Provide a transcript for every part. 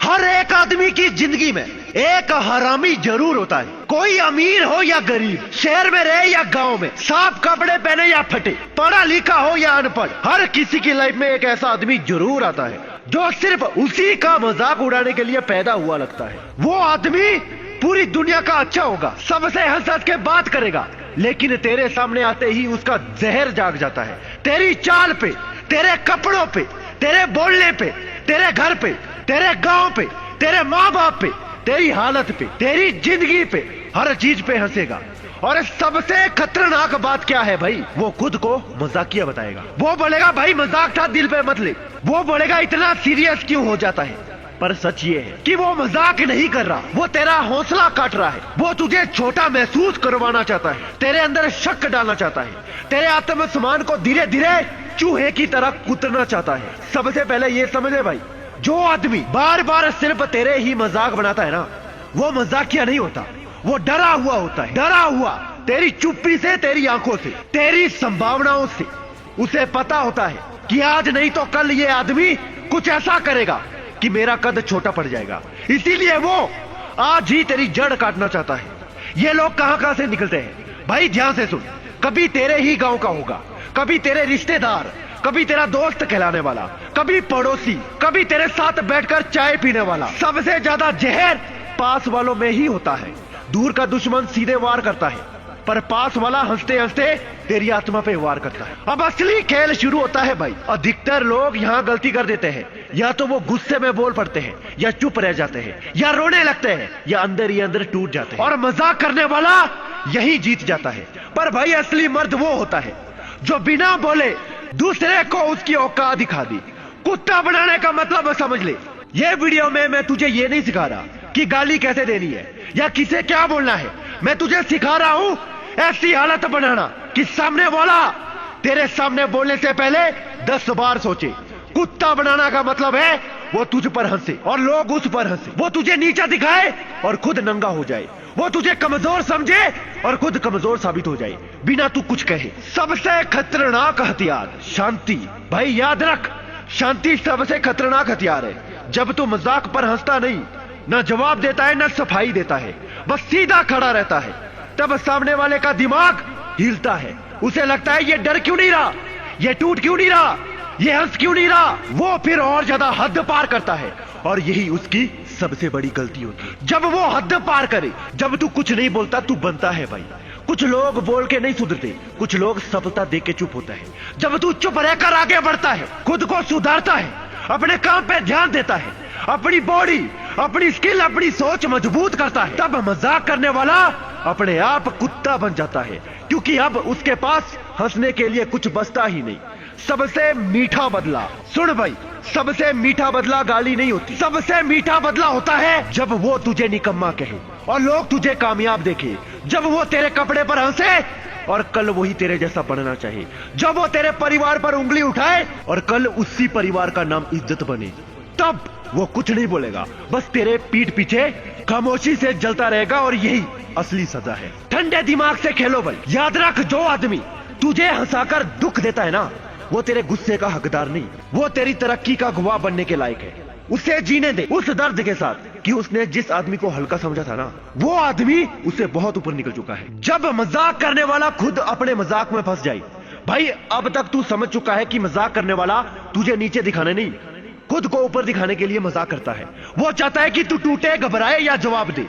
हर एक आदमी की जिंदगी में एक हरामी जरूर होता है। कोई अमीर हो या गरीब, शहर में रहे या गांव में, साफ कपड़े पहने या फटे, पढ़ा लिखा हो या अनपढ़, हर किसी की लाइफ में एक ऐसा आदमी जरूर आता है जो सिर्फ उसी का मजाक उड़ाने के लिए पैदा हुआ लगता है। वो आदमी पूरी दुनिया का अच्छा होगा, सबसे हंस हंस के बात करेगा, लेकिन तेरे सामने आते ही उसका जहर जाग जाता है। तेरी चाल पे, तेरे कपड़ों पे, तेरे बोलने पे, तेरे घर पे, तेरे गांव पे, तेरे माँ बाप पे, तेरी हालत पे, तेरी जिंदगी पे, हर चीज पे हंसेगा। और सबसे खतरनाक बात क्या है भाई, वो खुद को मजाकिया बताएगा। वो बोलेगा भाई मजाक था, दिल पे मत ले। वो बोलेगा इतना सीरियस क्यों हो जाता है। पर सच ये है कि वो मजाक नहीं कर रहा, वो तेरा हौसला काट रहा है। वो तुझे छोटा महसूस करवाना चाहता है, तेरे अंदर शक डालना चाहता है, तेरे आत्मसम्मान को धीरे धीरे चूहे की तरह कुतरना चाहता है। सबसे पहले ये समझे भाई, जो आदमी बार बार सिर्फ तेरे ही मजाक बनाता है ना, वो मजाकिया नहीं होता, वो डरा हुआ होता है। डरा हुआ तेरी चुप्पी से, तेरी आंखों से, तेरी संभावनाओं से। उसे पता होता है कि आज नहीं तो कल ये आदमी कुछ ऐसा करेगा कि मेरा कद छोटा पड़ जाएगा, इसीलिए वो आज ही तेरी जड़ काटना चाहता है। ये लोग कहां कहां से निकलते हैं भाई, ध्यान से सुन। कभी तेरे ही गांव का होगा, कभी तेरे रिश्तेदार, कभी तेरा दोस्त कहलाने वाला, कभी पड़ोसी, कभी तेरे साथ बैठकर चाय पीने वाला। सबसे ज्यादा जहर पास वालों में ही होता है। दूर का दुश्मन सीधे वार करता है, पर पास वाला हंसते हंसते तेरी आत्मा पे वार करता है। अब असली खेल शुरू होता है भाई। अधिकतर लोग यहाँ गलती कर देते हैं, या तो वो गुस्से में बोल पड़ते हैं, या चुप रह जाते हैं, या रोने लगते हैं, या अंदर ही अंदर टूट जाते हैं। और मजाक करने वाला यही जीत जाता है। पर भाई असली मर्द वो होता है जो बिना बोले दूसरे को उसकी औकात दिखा दी। कुत्ता बनाने का मतलब समझ ले। ये वीडियो में मैं तुझे ये नहीं सिखा रहा कि गाली कैसे देनी है या किसे क्या बोलना है। मैं तुझे सिखा रहा हूं ऐसी हालत बनाना कि सामने वाला तेरे सामने बोलने से पहले 10 बार सोचे। कुत्ता बनाना का मतलब है वो तुझ पर हंसे और लोग उस पर हंसे। वो तुझे नीचा दिखाए और खुद नंगा हो जाए। वो तुझे कमजोर समझे और खुद कमजोर साबित हो जाए बिना तू कुछ कहे। सबसे खतरनाक हथियार शांति। भाई याद रख, शांति सबसे खतरनाक हथियार है। जब तू मजाक पर हंसता नहीं, ना जवाब देता है, ना सफाई देता है, बस सीधा खड़ा रहता है, तब सामने वाले का दिमाग हिलता है। उसे लगता है ये डर क्यों नहीं रहा, ये टूट क्यों नहीं रहा, ये हंस क्यों नहीं रहा। वो फिर और ज्यादा हद पार करता है और यही उसकी सबसे बड़ी गलती होती है। जब वो हद पार करे, जब तू कुछ नहीं बोलता, तू बनता है भाई। कुछ लोग बोल के नहीं सुधरते, कुछ लोग सफलता देख के चुप होता है। जब तू चुप रहकर आगे बढ़ता है, खुद को सुधारता है, अपने काम पे ध्यान देता है, अपनी बॉडी, अपनी स्किल, अपनी सोच मजबूत करता है, तब मजाक करने वाला अपने आप कुत्ता बन जाता है। क्योंकि अब उसके पास हंसने के लिए कुछ बचता ही नहीं। सबसे मीठा बदला, सुन भाई, सबसे मीठा बदला गाली नहीं होती। सबसे मीठा बदला होता है जब वो तुझे निकम्मा कहे और लोग तुझे कामयाब देखे। जब वो तेरे कपड़े पर हंसे और कल वही तेरे जैसा बनना चाहे। जब वो तेरे परिवार पर उंगली उठाए और कल उसी परिवार का नाम इज्जत बने। तब वो कुछ नहीं बोलेगा, बस तेरे पीठ पीछे खामोशी से जलता रहेगा। और यही असली सजा है। ठंडे दिमाग से खेलो भाई। याद रख, जो आदमी तुझे हंसाकर दुख देता है ना, वो तेरे गुस्से का हकदार नहीं, वो तेरी तरक्की का गवाह बनने के लायक है। उसे जीने दे उस दर्द के साथ कि उसने जिस आदमी को हल्का समझा था ना, वो आदमी उससे बहुत ऊपर निकल चुका है। जब मजाक करने वाला खुद अपने मजाक में फंस जाए भाई, अब तक तू समझ चुका है कि मजाक करने वाला तुझे नीचे दिखाने नहीं, खुद को ऊपर दिखाने के लिए मजाक करता है। वो चाहता है कि तू टूटे, घबराए या जवाब दे,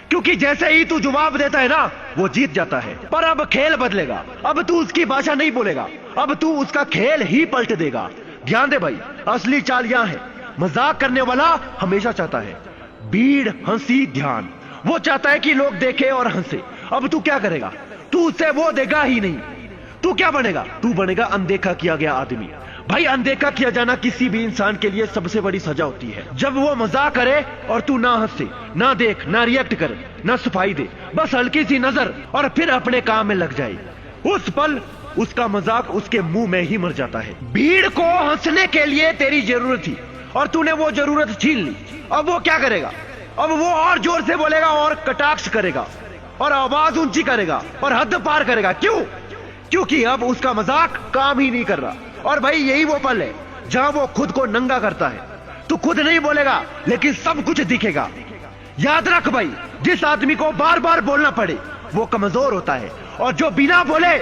क्योंकि जैसे ही तू जवाब देता है ना, वो जीत जाता है। पर अब खेल बदलेगा। अब तू उसकी भाषा नहीं बोलेगा, अब तू उसका खेल ही पलट देगा। ध्यान दे भाई, असली चाल यहां है। मजाक करने वाला हमेशा चाहता है भीड़, हंसी, ध्यान। वो चाहता है कि लोग देखें और हंसे। अब तू क्या करेगा, तू उससे वो देगा ही नहीं। तू क्या बनेगा, तू बनेगा अनदेखा किया गया आदमी। भाई अनदेखा किया जाना किसी भी इंसान के लिए सबसे बड़ी सजा होती है। जब वो मजाक करे और तू ना हंसे, ना देख, ना रिएक्ट करे, ना सफाई दे, बस हल्की सी नजर और फिर अपने काम में लग जाए, उस पल उसका मजाक उसके मुंह में ही मर जाता है। भीड़ को हंसने के लिए तेरी जरूरत थी और तूने वो जरूरत छीन ली। अब वो क्या करेगा, अब वो और जोर से बोलेगा और कटाक्ष करेगा और आवाज ऊंची करेगा और हद पार करेगा। क्यों? क्योंकि अब उसका मजाक काम ही नहीं कर रहा। और भाई यही वो पल है जहां वो खुद को नंगा करता है, तू खुद नहीं बोलेगा लेकिन सब कुछ दिखेगा। याद रख भाई, जिस आदमी को बार बार बोलना पड़े वो कमजोर होता है, और जो बिना बोले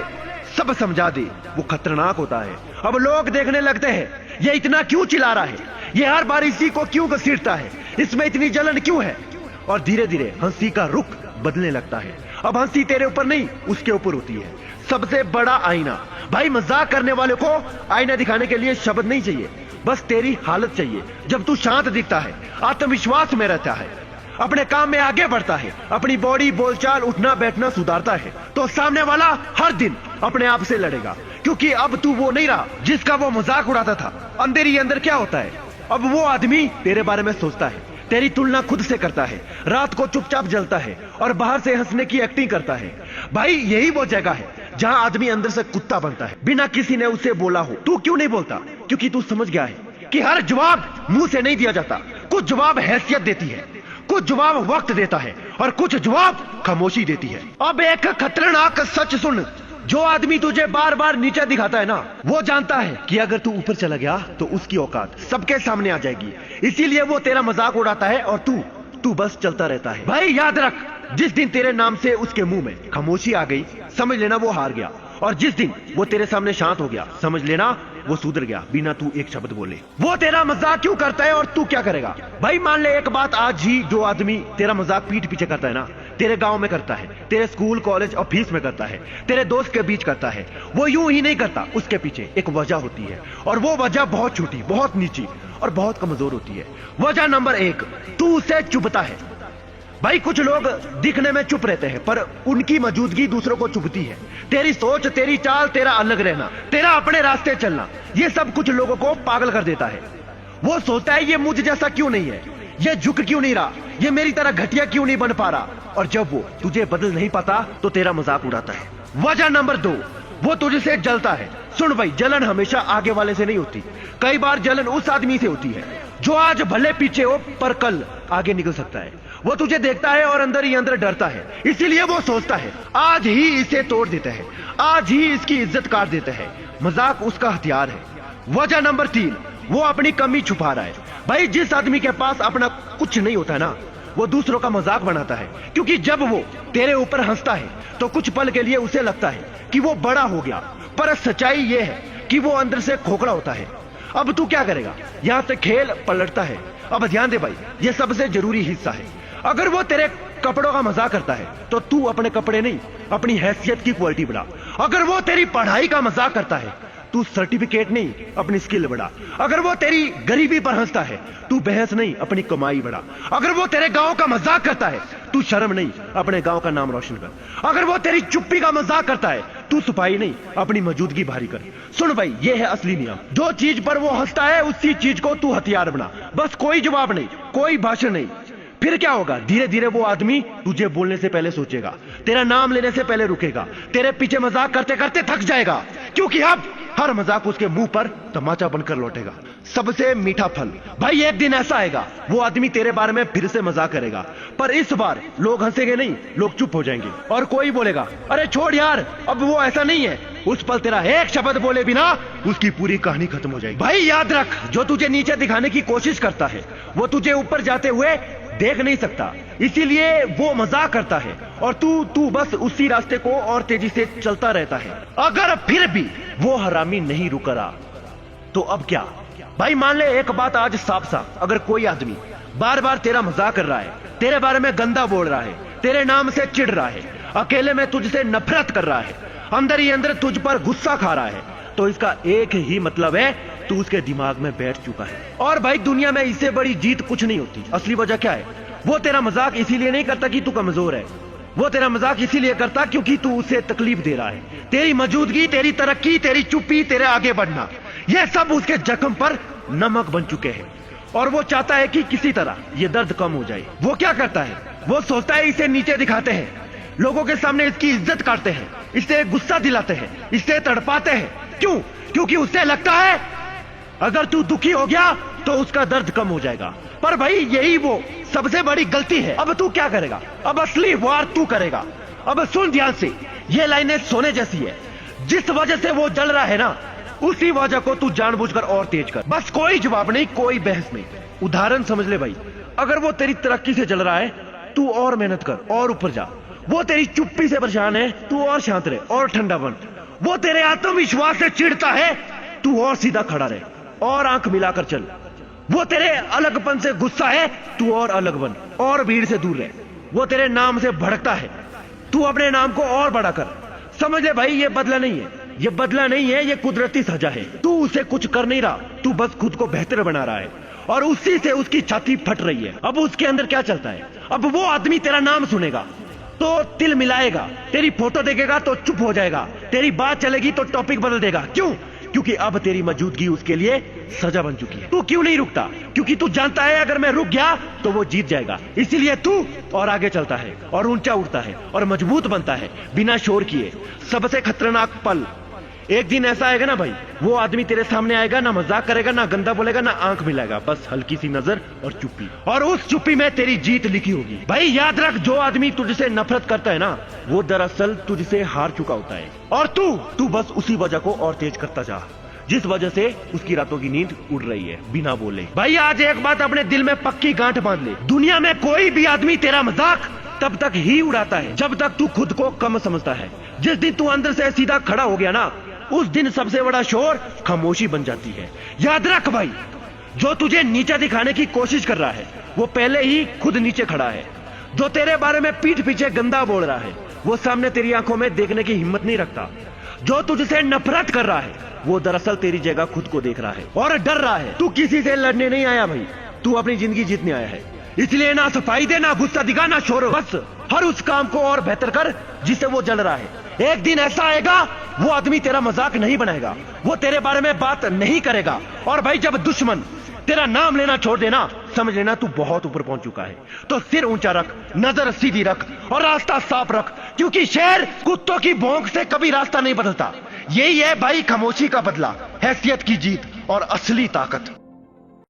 सब समझा दे वो खतरनाक होता है। अब लोग देखने लगते हैं ये इतना क्यों चिल्ला रहा है, ये हर बार इसी को क्यों घसीटता है, इसमें इतनी जलन क्यों है। और धीरे धीरे हंसी का रुख बदलने लगता है। अब हंसी तेरे ऊपर नहीं उसके ऊपर होती है। सबसे बड़ा आईना भाई, मजाक करने वाले को आईना दिखाने के लिए शब्द नहीं चाहिए, बस तेरी हालत चाहिए। जब तू शांत दिखता है, आत्मविश्वास में रहता है, अपने काम में आगे बढ़ता है, अपनी बॉडी बोलचाल उठना बैठना सुधारता है, तो सामने वाला हर दिन अपने आप से लड़ेगा, क्योंकि अब तू वो नहीं रहा जिसका वो मजाक उड़ाता था। अंदर ही अंदर क्या होता है, अब वो आदमी तेरे बारे में सोचता है, तेरी तुलना खुद से करता है, रात को चुपचाप जलता है और बाहर से हंसने की एक्टिंग करता है। भाई यही वो जगह है जहां आदमी अंदर से कुत्ता बनता है, बिना किसी ने उसे बोला हो। तू क्यों नहीं बोलता? क्योंकि तू समझ गया है कि हर जवाब मुंह से नहीं दिया जाता। कुछ जवाब हैसियत देती है, कुछ जवाब वक्त देता है, और कुछ जवाब खामोशी देती है। अब एक खतरनाक सच सुन, जो आदमी तुझे बार बार नीचे दिखाता है ना, वो जानता है कि अगर तू ऊपर चला गया तो उसकी औकात सबके सामने आ जाएगी, इसीलिए वो तेरा मजाक उड़ाता है और तू बस चलता रहता है। भाई याद रख, जिस दिन तेरे नाम से उसके मुंह में खामोशी आ गई, समझ लेना वो हार गया, और जिस दिन वो तेरे सामने शांत हो गया, समझ लेना वो सुधर गया बिना तू एक शब्द बोले। वो तेरा मजाक क्यों करता है और तू क्या करेगा? भाई मान ले एक बात, आज ही जो आदमी तेरा मजाक पीठ पीछे करता है ना, तेरे गांव में करता है, तेरे स्कूल कॉलेज ऑफिस में करता है, तेरे दोस्त के बीच करता है, वो यूं ही नहीं करता, उसके पीछे एक वजह होती है, और वो वजह बहुत छोटी, बहुत नीची और बहुत कमजोर होती है। वजह नंबर 1, तू उसे चुभता है। भाई कुछ लोग दिखने में चुप रहते हैं पर उनकी मौजूदगी दूसरों को चुभती है। तेरी सोच, तेरी चाल, तेरा अलग रहना, तेरा अपने रास्ते चलना, ये सब कुछ लोगों को पागल कर देता है। वो सोचता है ये मुझ जैसा क्यों नहीं है, ये झुक क्यों नहीं रहा, ये मेरी तरह घटिया क्यों नहीं बन पा रहा, और जब वो तुझे बदल नहीं पाता तो तेरा मजाक उड़ाता है। वजह नंबर 2, वो तुझसे जलता है। सुन भाई, जलन हमेशा आगे वाले से नहीं होती, कई बार जलन उस आदमी से होती है जो आज भले पीछे हो पर कल आगे निकल सकता है। वो तुझे देखता है और अंदर ही अंदर डरता है, इसीलिए वो सोचता है आज ही इसे तोड़ देते हैं, आज ही इसकी इज्जत काट देते हैं। मजाक उसका हथियार है। वजह नंबर 3, वो अपनी कमी छुपा रहा है। भाई जिस आदमी के पास अपना कुछ नहीं होता ना, वो दूसरों का मजाक बनाता है, क्योंकि जब वो तेरे ऊपर हंसता है तो कुछ पल के लिए उसे लगता है कि वो बड़ा हो गया, पर सच्चाई ये है कि वो अंदर से खोखला होता है। अब तू क्या करेगा? यहां से खेल पलटता है। अब ध्यान दे भाई, ये सबसे जरूरी हिस्सा है। अगर वो तेरे कपड़ों का मजाक करता है तो तू अपने कपड़े नहीं, अपनी हैसियत की क्वालिटी बढ़ा। अगर वो तेरी पढ़ाई का मजाक करता है, तू सर्टिफिकेट नहीं, अपनी स्किल बढ़ा। अगर वो तेरी गरीबी पर हंसता है, तू बहस नहीं, अपनी कमाई बढ़ा। अगर वो तेरे गांव का मजाक करता है, तू शर्म नहीं, अपने गांव का नाम रोशन कर। अगर वो तेरी चुप्पी का मजाक करता है, तू सफाई नहीं, अपनी मौजूदगी भारी कर। सुन भाई, ये है असली नियम। जो चीज पर वो हंसता है उसी चीज को तू हथियार बना। बस कोई जवाब नहीं, कोई भाषण नहीं। फिर क्या होगा? धीरे धीरे वो आदमी तुझे बोलने से पहले सोचेगा, तेरा नाम लेने से पहले रुकेगा, तेरे पीछे मजाक करते करते थक जाएगा, क्योंकि अब हर मजाक उसके मुंह पर तमाचा बनकर लौटेगा। सबसे मीठा फल भाई, एक दिन ऐसा आएगा वो आदमी तेरे बारे में फिर से मजाक करेगा, पर इस बार लोग हंसेंगे नहीं, लोग चुप हो जाएंगे, और कोई बोलेगा अरे छोड़ यार, अब वो ऐसा नहीं है। उस पल तेरा एक शब्द बोले बिना उसकी पूरी कहानी खत्म हो जाएगी। भाई याद रख, जो तुझे नीचे दिखाने की कोशिश करता है वो तुझे ऊपर जाते हुए देख नहीं सकता, इसीलिए वो मजाक करता है, और तू बस उसी रास्ते को और तेजी से चलता रहता है। अगर फिर भी वो हरामी नहीं रुक रहा तो अब क्या? भाई मान ले एक बात आज साफ साफ, अगर कोई आदमी बार बार तेरा मजाक कर रहा है, तेरे बारे में गंदा बोल रहा है, तेरे नाम से चिढ़ रहा है, अकेले में तुझसे नफरत कर रहा है, अंदर ही अंदर तुझ पर गुस्सा खा रहा है, तो इसका एक ही मतलब है, तू उसके दिमाग में बैठ चुका है। और भाई दुनिया में इससे बड़ी जीत कुछ नहीं होती। असली वजह क्या है? वो तेरा मजाक इसीलिए नहीं करता कि तू कमजोर है, वो तेरा मजाक इसीलिए करता क्योंकि तू उसे तकलीफ दे रहा है। तेरी मौजूदगी, तेरी तरक्की, तेरी चुप्पी, तेरे आगे बढ़ना, ये सब उसके जख्म पर नमक बन चुके हैं, और वो चाहता है कि किसी तरह ये दर्द कम हो जाए। वो क्या करता है? वो सोचता है इसे नीचे दिखाते हैं, लोगों के सामने इसकी इज्जत काटते हैं, इससे गुस्सा दिलाते हैं, इससे तड़पाते हैं। क्यों? क्योंकि उससे लगता है अगर तू दुखी हो गया तो उसका दर्द कम हो जाएगा। पर भाई यही वो सबसे बड़ी गलती है। अब तू क्या करेगा? अब असली वार तू करेगा। अब सुन ध्यान से, ये लाइनें सोने जैसी है। जिस वजह से वो जल रहा है ना, उसी वजह को तू जानबूझकर और तेज कर। बस कोई जवाब नहीं, कोई बहस नहीं, उदाहरण समझ ले भाई, अगर वो तेरी तरक्की से जल रहा है, तू और मेहनत कर और ऊपर जा। वो तेरी चुप्पी से परेशान है, तू और शांत रहे और ठंडा बन। वो तेरे आत्मविश्वास से चिढ़ता है, तू और सीधा खड़ा रहे और आंख मिलाकर चल। वो तेरे अलगपन से गुस्सा है, तू और अलग बन और भीड़ से दूर रहे। वो तेरे नाम से भड़कता है, तू अपने नाम को और बड़ा कर। समझ ले भाई, ये बदला नहीं है, ये बदला नहीं है, ये कुदरती सजा है। तू उसे कुछ कर नहीं रहा, तू बस खुद को बेहतर बना रहा है और उसी से उसकी छाती फट रही है। अब उसके अंदर क्या चलता है? अब वो आदमी तेरा नाम सुनेगा तो तिल मिलाएगा, तेरी फोटो देखेगा तो चुप हो जाएगा, तेरी बात चलेगी तो टॉपिक बदल देगा। क्यों? क्योंकि अब तेरी मौजूदगी उसके लिए सजा बन चुकी है। तू क्यों नहीं रुकता? क्योंकि तू जानता है अगर मैं रुक गया तो वो जीत जाएगा। इसीलिए तू और आगे चलता है और ऊंचा उठता है और मजबूत बनता है बिना शोर किए। सबसे खतरनाक पल, एक दिन ऐसा आएगा ना भाई, वो आदमी तेरे सामने आएगा, ना मजाक करेगा, ना गंदा बोलेगा, ना आंख मिलाएगा, बस हल्की सी नजर और चुप्पी। और उस चुप्पी में तेरी जीत लिखी होगी। भाई याद रख, जो आदमी तुझसे नफरत करता है ना, वो दरअसल तुझसे हार चुका होता है और तू बस उसी वजह को और तेज करता जा जिस वजह से उसकी रातों की नींद उड़ रही है बिना बोले। भाई आज एक बात अपने दिल में पक्की गांठ बांध ले, दुनिया में कोई भी आदमी तेरा मजाक तब तक ही उड़ाता है जब तक तू खुद को कम समझता है। जिस दिन तू अंदर से सीधा खड़ा हो गया ना, उस दिन सबसे बड़ा शोर खामोशी बन जाती है। याद रख भाई, जो तुझे नीचा दिखाने की कोशिश कर रहा है वो पहले ही खुद नीचे खड़ा है। जो तेरे बारे में पीठ पीछे गंदा बोल रहा है वो सामने तेरी आंखों में देखने की हिम्मत नहीं रखता। जो तुझसे नफरत कर रहा है वो दरअसल तेरी जगह खुद को देख रहा है और डर रहा है। तू किसी से लड़ने नहीं आया भाई, तू अपनी जिंदगी जीतने आया है। इसलिए ना सफाई दे, ना गुस्सा दिखा, ना शोर, बस हर उस काम को और बेहतर कर जिससे वो जल रहा है। एक दिन ऐसा आएगा, वो आदमी तेरा मजाक नहीं बनाएगा, वो तेरे बारे में बात नहीं करेगा। और भाई जब दुश्मन तेरा नाम लेना छोड़ देना, समझ लेना तू बहुत ऊपर पहुंच चुका है। तो सिर ऊंचा रख, नजर सीधी रख और रास्ता साफ रख, क्योंकि शेर कुत्तों की भौंक से कभी रास्ता नहीं बदलता। यही है भाई खामोशी का बदला, हैसियत की जीत और असली ताकत।